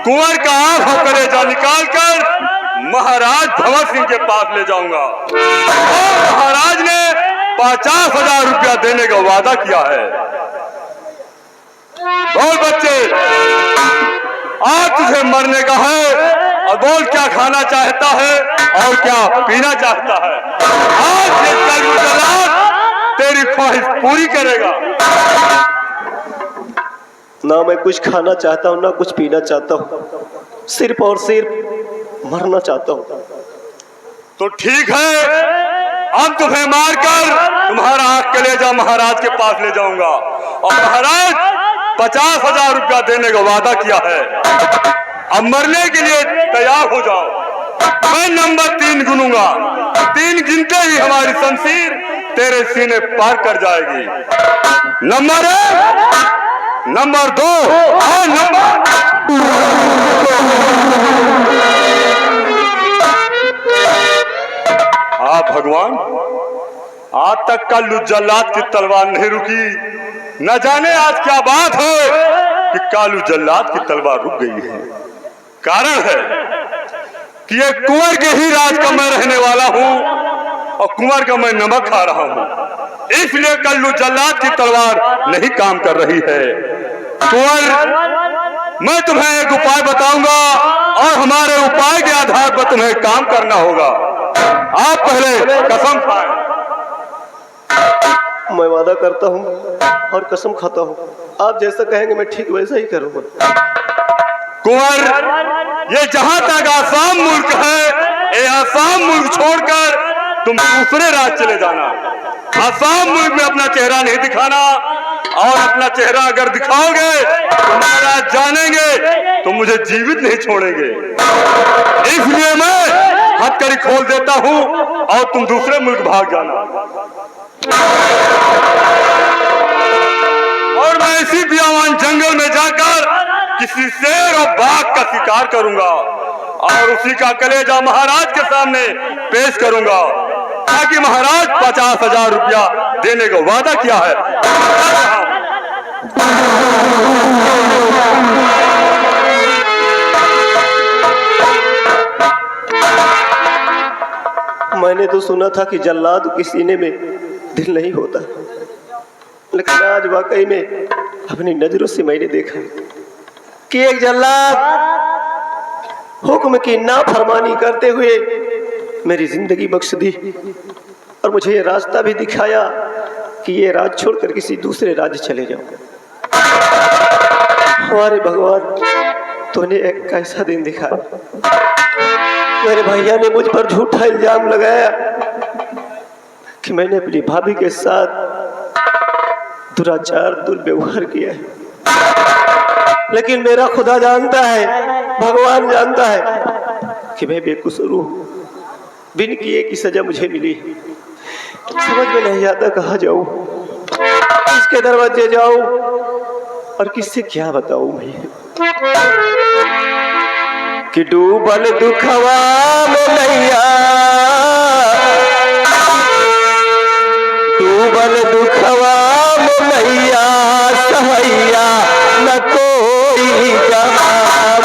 कुंवर का आंख और कलेजा निकाल कर महाराज भंवर सिंह के पास ले जाऊंगा और महाराज ने 50,000 रुपया देने का वादा किया है। बोल बच्चे, आज तुझे मरने का है और बोल क्या खाना चाहता है और क्या पीना चाहता है। आज ये कलयुग जल्लाद तेरी ख्वाहिश पूरी करेगा। ना मैं कुछ खाना चाहता हूँ ना कुछ पीना चाहता हूँ, सिर्फ और सिर्फ मरना चाहता हूँ। तो ठीक है, अब तुम्हें मारकर तुम्हारा आंख कलेजा महाराज के पास ले जाऊंगा और महाराज 50,000 रुपया देने का वादा किया है। अब मरने के लिए तैयार हो जाओ। मैं नंबर 3 गिनूंगा, 3 गिनते ही हमारी शमशीर तेरे सीने पार कर जाएगी। नंबर 1, नंबर 2 और नंबर भगवान, आज तक का जल्लाद की तलवार नहीं रुकी। न जाने आज क्या बात है कि कालू जल्लाद की तलवार रुक गई है। कारण है कि ये कुंवर के ही राज का मैं रहने वाला हूं और कुंवर का मैं नमक खा रहा हूं, इसलिए कालू जल्लाद की तलवार नहीं काम कर रही है। कुंवर, मैं तुम्हें एक उपाय बताऊंगा और हमारे उपाय के आधार पर तुम्हें काम करना होगा। आप पहले कसम खाएं। मैं वादा करता हूँ और कसम खाता हूँ, आप जैसा कहेंगे मैं ठीक वैसा ही करूँगा। कुंवर, ये जहां तक आसाम मुल्क है, ये आसाम मुल्क छोड़कर तुम दूसरे राज्य चले जाना। आसाम मुल्क में अपना चेहरा नहीं दिखाना और अपना चेहरा अगर दिखाओगे तो महाराज जानेंगे तो मुझे जीवित नहीं छोड़ेंगे। इसलिए मैं हथकड़ी खोल देता हूं और तुम दूसरे मुल्क भाग जाना। और मैं इसी बियावान जंगल में जाकर किसी शेर और बाघ का शिकार करूंगा और उसी का कलेजा महाराज के सामने पेश करूंगा, ताकि महाराज 50,000 रुपया देने का वादा किया है। मैंने तो सुना था कि जल्लाद के सीने में दिल नहीं होता, लेकिन आज वाकई में अपनी नजरों से मैंने देखा कि एक जल्लाद हुक्म की नाफरमानी करते हुए मेरी जिंदगी बख्श दी और मुझे ये रास्ता भी दिखाया कि ये राज छोड़कर किसी दूसरे राज्य चले जाओ। हमारे भगवान, तूने एक कैसा दिन दिखाया। मेरे भैया ने मुझ पर झूठा इल्जाम लगाया कि मैंने अपनी भाभी के साथ दुराचार दुर्व्यवहार किया है, लेकिन मेरा खुदा जानता है, भगवान जानता है कि मैं बेकसूर हूँ। बिन किए की सजा मुझे मिली। समझ में नहीं आता कहाँ जाऊँ, किसके दरवाजे जाऊँ और किससे क्या बताऊँ मैं कि डूबल दुखवा में नैया, डूबल दुखवा में नैया, सहैया न कोई जवाब।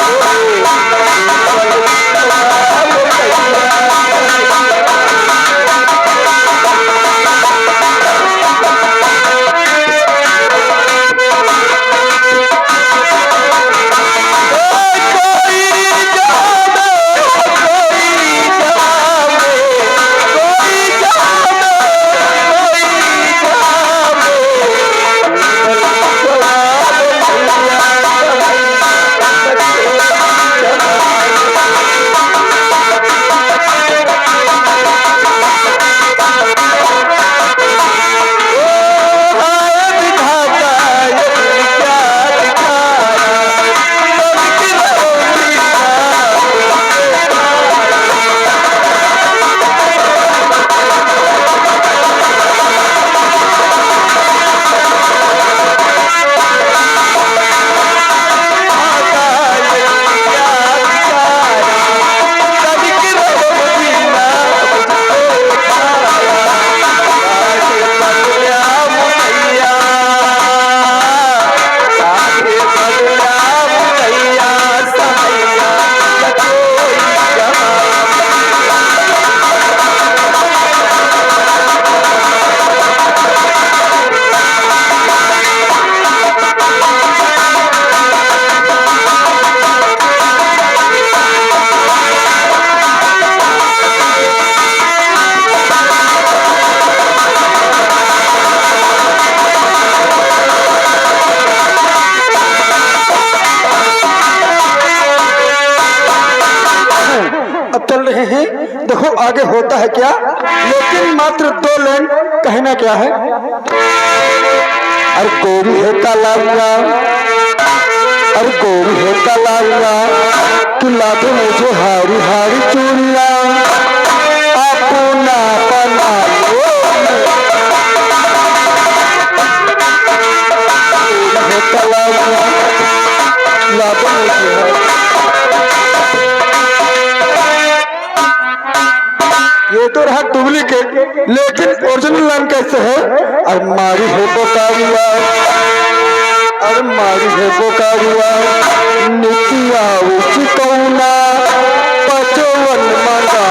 हैं, देखो आगे होता है क्या, लेकिन मात्र 2 लाइन कहना क्या है। अरे गोरी है कालारिया, अरे गोरी है कालारिया, तू ला दे मुझे हारी हारी चूड़िया, अपना बना लो कालारिया, ला दे मुझे। ये तो रहा डुप्लीकेट, लेकिन ओरिजिनल लाइन कैसे है। अरे मारी है बोकारिया, अरे मारी है बोकारिया, नितिया उसी कौना पचवन मांगा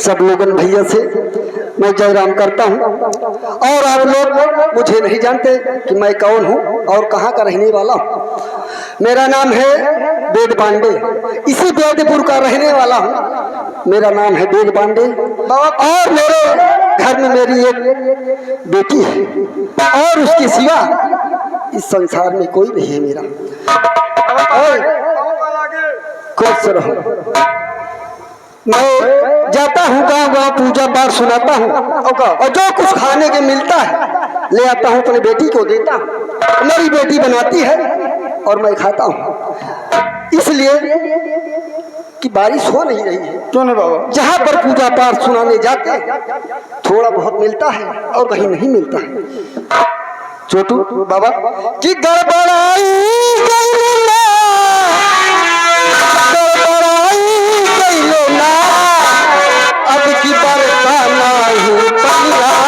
सब लोगन भैया से मैं जयराम करता हूँ, और आप लोग मुझे नहीं जानते कि मैं कौन हूँ और कहाँ का रहने वाला हूँ। मेरा नाम है वेद पांडे, इसी वेदपुर का रहने वाला हूँ। मेरा नाम है वेद पांडे, और मेरे घर में मेरी एक बेटी है, और उसके सिवा इस संसार में कोई नहीं है मेरा। खुश रहो। मैं जाता हूँ गाँव गाँव, पूजा पाठ सुनाता हूँ, और जो कुछ खाने के मिलता है ले आता हूँ, अपनी बेटी को देता हूँ। मेरी बेटी बनाती है और मैं खाता हूँ, इसलिए कि बारिश हो नहीं रही है। क्यों नहीं बाबा? जहाँ पर पूजा पाठ सुनाने जाते थोड़ा बहुत मिलता है और कहीं नहीं मिलता है। छोटू बाबा कि गड़बड़ाई अब की बरसा नहीं पनिया,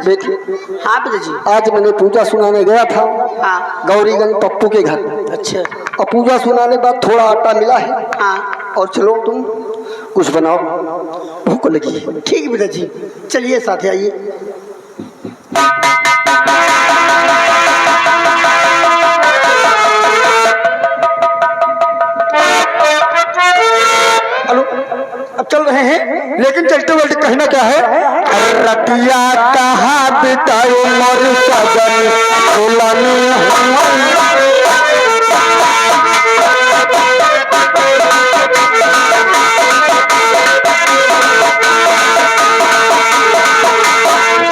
बेटी। हाँ पिताजी। आज मैंने पूजा सुनाने गया था, हाँ। गौरीगंज पप्पू के घर। अच्छा। और पूजा सुनाने बाद थोड़ा आटा मिला है, हाँ। और चलो तुम कुछ बनाओ, भूख लगी है। ठीक है पिताजी, चलिए साथ आइए। अब चल रहे हैं, लेकिन चलते वलते कहना क्या है। रतिया कहाँ बितायो मोर सजन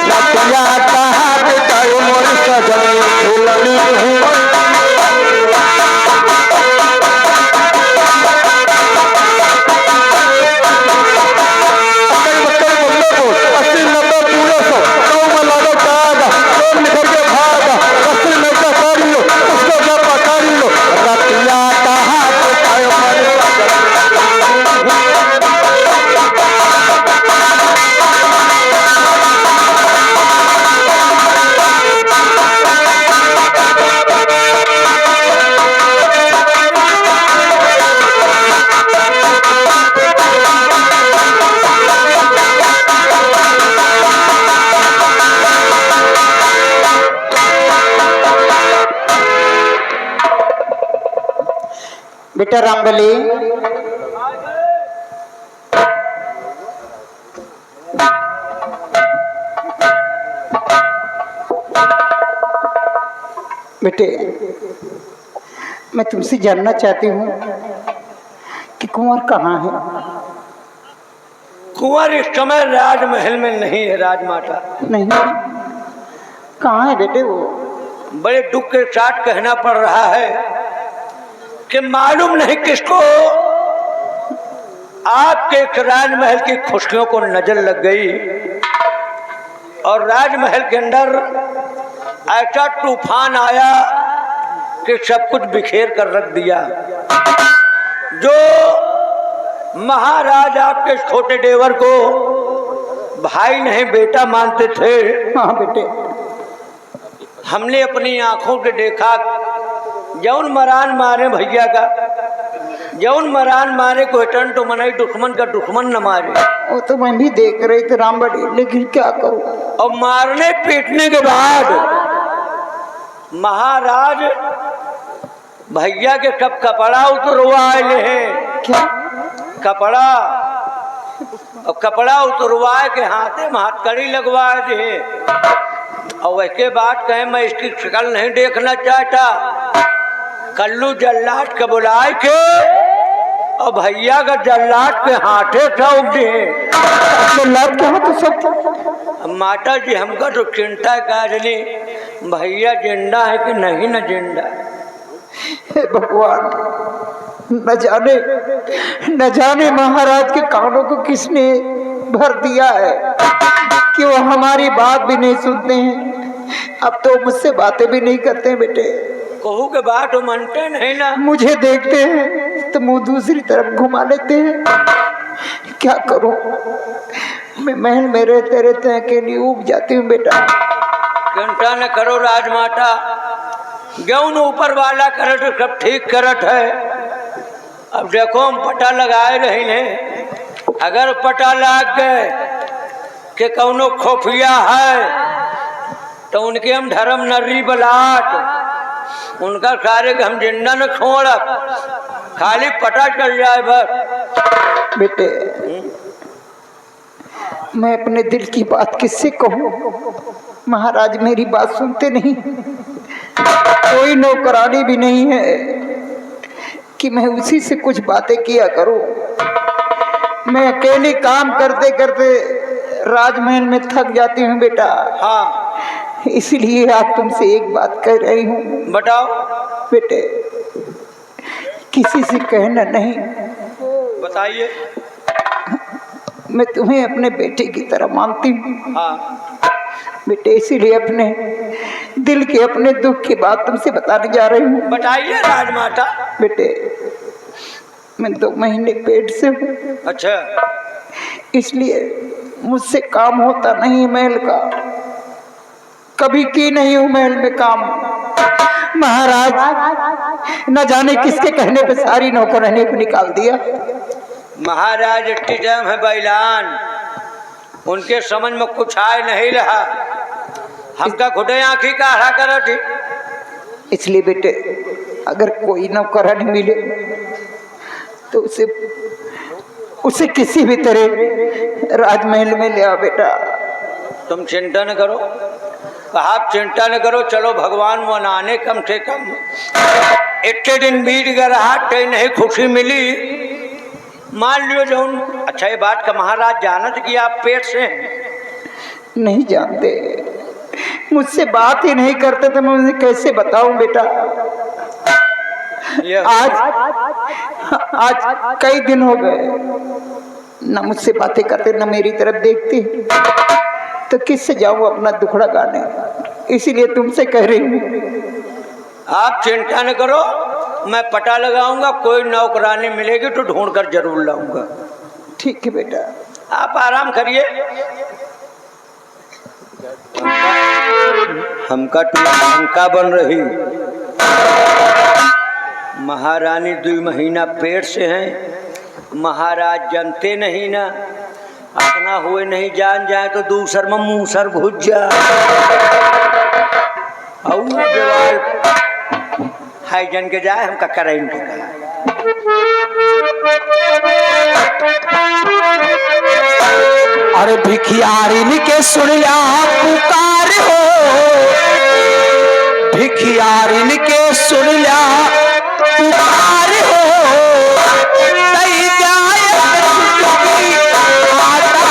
रतिया कहाँ बितायो मोर सजन निखर के भागा, बेटा रामबली। बेटे मैं तुमसे जानना चाहती हूँ कि कुंवर कहाँ है? कुंवर इस समय राजमहल में नहीं है राजमाता। नहीं, कहाँ है बेटे वो? बड़े दुख के साथ कहना पड़ रहा है कि मालूम नहीं किसको आपके एक राजमहल की खुशियों को नजर लग गई और राजमहल के अंदर ऐसा तूफान आया कि सब कुछ बिखेर कर रख दिया। जो महाराज आपके छोटे देवर को भाई नहीं बेटा मानते थे, हाँ बेटे, हमने अपनी आंखों से देखा। जौन मरान मारे भैया का, जौन मरान मारे को हटन तो मनाई दुश्मन का दुश्मन न मारे। वो तो मैं भी देख रही थी रामबली, लेकिन क्या करूं? और मारने पीटने के बाद महाराज भैया के सब कपड़ा उतरवाए हैं। क्या कपड़ा? और कपड़ा उतरवाए के हाथे में हथकड़ी लगवाए थे। और वैसे बात कहे मैं इसकी शक्ल नहीं देखना चाहता। कल्लू जल्लाद के बुलाए के और भैया का जल्लाद के हाथे सौंप दिए। जल्लाद क्या तो सब? माता जी हमका तो चिंता काजली भैया जिंदा है कि नहीं न जिंदा। हे भगवान, न जाने महाराज के कानों को किसने भर दिया है कि वो हमारी बात भी नहीं सुनते हैं। अब तो मुझसे बातें भी नहीं करते हैं बेटे। कहू के बात मानते नहीं ना। मुझे देखते हैं तो मुंह दूसरी तरफ घुमा लेते हैं। क्या करूं? मैं महल में रहते रहते अकेली ऊब जाती हूँ बेटा। चिंता न करो राजमाता, जौन ऊपर वाला करत सब ठीक करत है। अब देखो हम पता लगाए रही ने, अगर पता लग गए कि कौनो खुफिया है तो उनके हम धर्म नर्री बलाट उनका सारे हम जिंदा न छोड़ब, खाली पता चल जाए बस। बेटे मैं अपने दिल की बात किससे कहूँ? महाराज मेरी बात सुनते नहीं। कोई नौकरानी भी नहीं है कि मैं उसी से कुछ बातें किया करूं। मैं अकेले काम करते करते राजमहल में थक जाती हूँ बेटा। हाँ, इसलिए आज तुमसे एक बात कह रही हूँ। बताओ बेटे, किसी से कहना नहीं। बताइए। मैं तुम्हें अपने बेटे की तरह मानती हूँ। हाँ बेटे, इसीलिए अपने दिल के अपने दुख की बात तुमसे बताने जा रही हूँ। बताइए राजमाता। बेटे, मैं 2 महीने पेट से हूँ। अच्छा, इसलिए मुझसे काम होता नहीं महल का। कभी की नहीं हूँ महल में काम। महाराज न जाने किसके कहने पे सारी नौकरानी को निकाल दिया। महाराज टाइम है बैलान, उनके समझ में कुछ आए नहीं रहा। हमका खुदे आँखी का हरा करा थी। इसलिए बेटे, अगर कोई नौकरानी मिले तो उसे किसी भी तरह राजमहल में ले आ बेटा। तुम चिंता न करो, आप चिंता न करो। चलो भगवान मनाने कम से कम इतने दिन बीत गया रहा, कहीं नहीं खुशी मिली। मान लियो जो। अच्छा, ये बात का महाराज जानत कि आप पेट से हैं? नहीं जानते, मुझसे बात ही नहीं करते तो मैं उन्हें कैसे बताऊं बेटा। आज कई दिन हो गए न मुझसे बातें करते न मेरी तरफ देखते, तो किससे जाऊं अपना दुखड़ा गाने। इसीलिए तुमसे कह रही हूँ। आप चिंता न करो, मैं पता लगाऊंगा। कोई नौकरानी मिलेगी तो ढूंढ कर जरूर लाऊंगा। ठीक है बेटा, आप आराम करिए। हमका तो शंका बन रही, महारानी 2 महीना पेट से हैं। महाराज जानते नहीं ना, अपना हुए नहीं जान जाए तो दूसर में मुँह सर घुस जा। हाई जन के जाए हमका करें। अरे भिखियारिन के सुन ला पुकार हो, भिखियारिन के सुन ला पुकार हो, दई जाए की आता।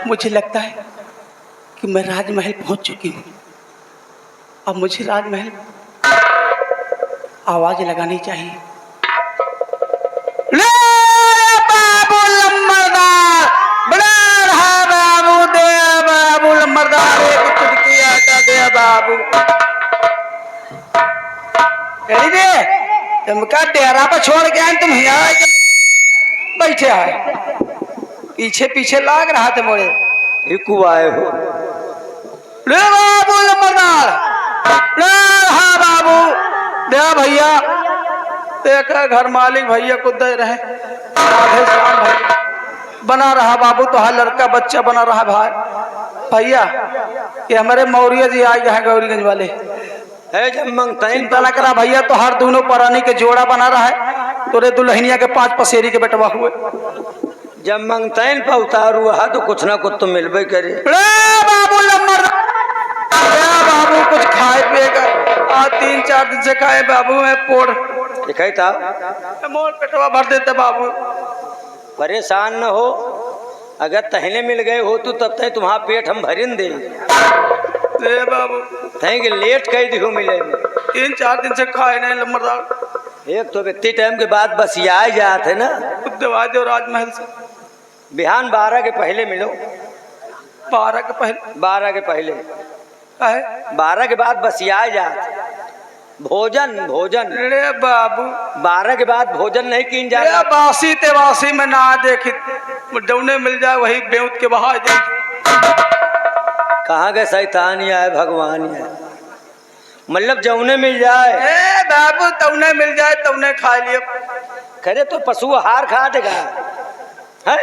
मुझे लगता है कि मैं राजमहल पहुंच चुकी हूँ। अब मुझे राजमहल आवाज लगानी चाहिए। ले बाबू लम्बरदार, बड़ा रहा बाबू, दे बाबू लम्बरदार, एक चुटकी आटा दे बाबू। कही दे तुमका डेरा पर छोड़ के आए, तुम यहाँ बैठे आए, पीछे पीछे लाग रहा थे मोरे। आए हो ले बाबू लम्बरदार, ले हाँ बाबू दे भैया, देखा घर मालिक भैया को दे रहे, राधे श्याम भैया बना रहा बाबू, तो हर लड़का बच्चा बना रहा भाई भैया। ये हमारे मौर्य जी आए हैं गौरीगंज वाले, है जब मंगताइन चिंता न करा भैया, तो हर दोनों परानी के जोड़ा बना रहा है, तोरे दुल्हनिया के 5 पसेरी के बेटवा हुए। जब मंगताइन पर उतार हुआ तो कुछ ना कुछ तो मिलबे करे। बाबू लम्बर बाबू कुछ खाए पिएगा, आज 3-4 दिन से खाए बाबू, मैं पोड़ दिखाई था मोर पेटवा भर देते बाबू। परेशान न हो, अगर तहने मिल गए हो तो तब तक तुम्हारा पेट हम भरिन दे बाबू, तहेंगे लेट कई दिखो मिले 3-4 दिन से खाए नहीं लम्बरदार। एक तो व्यक्ति टाइम के बाद बस आए जाते ना, दवा दो राजमहल से बिहान 12 के पहले मिलो। 12 के पहले? 12 के पहले है 12 के बाद बस आए जाते, भोजन भोजन। अरे बाबू 12 के बाद भोजन नहीं किन जा, बासी तेवासी में ना देखी, डौने मिल जाए वही बेउत के बहा जाए। कहाँ गए शैतान ही आए भगवान ही आए, मतलब जौने मिल जाए। ए बाबू तौने मिल जाए तौने खा लियो। करे तो पशु आहार खा देगा है,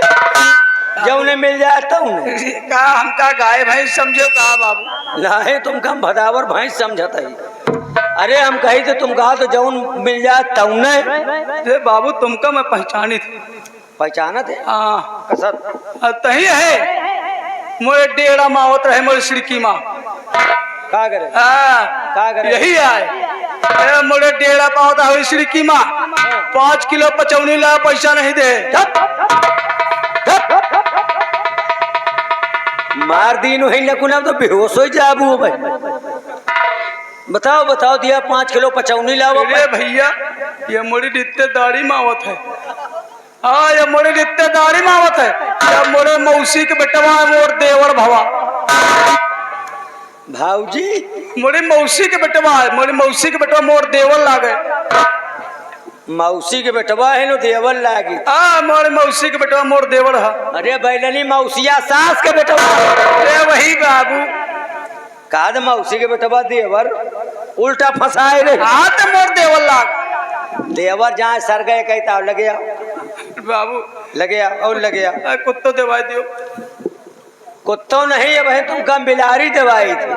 जौने मिल जाए तौने। का हमका गाय भैंस समझो का बाबू? नहीं तुम कम भदावर भैंस समझता ही। अरे हम कही तो तुम कहा तो जौन मिल जाए तौने। अरे बाबू तुमका मैं पहचानी थी। पहचाना थे? हाँ कसर तही है, मोरे डेरा माँ होत रहे, मोरे सिड़की माँ का करे, हाँ का करे? यही आए मोरे डेरा पा होता है सिड़की माँ, 5 किलो पचौनी ला पैसा नहीं दे। मार दीन है नकुना तो बेहोश हो जाबू भाई। बताओ बताओ दिया 5 किलो पचौनी लाओ। अरे भैया ये मोरी रिश्तेदारी मावत है। हाँ ये मोरी रिश्तेदारी मावत है। ये मोरे मौसी के बेटवा है मोर देवर भवा। भाऊजी मोरी मौसी के बेटवा है। मोरी मौसी के बेटवा मोर देवर लागे। मौसी के बेटवा है नो देवर लागी। हाँ मोरे मौसी के बेटवा मोर देवर है। अरे बैलनी मौसिया सास के बेटवा। अरे वही बाबू काद मौसी के बेटवा देवर उल्टा फंसाए रे। हाँ तो मोर देवर लाग। देवर जहाँ सर गए कहता लगे आओ बाबू लगे आओ और लगे आओ। कुत्तो दवाई दियो। कुत्तों नहीं है बहन तुम कम बिलारी दवाई थी।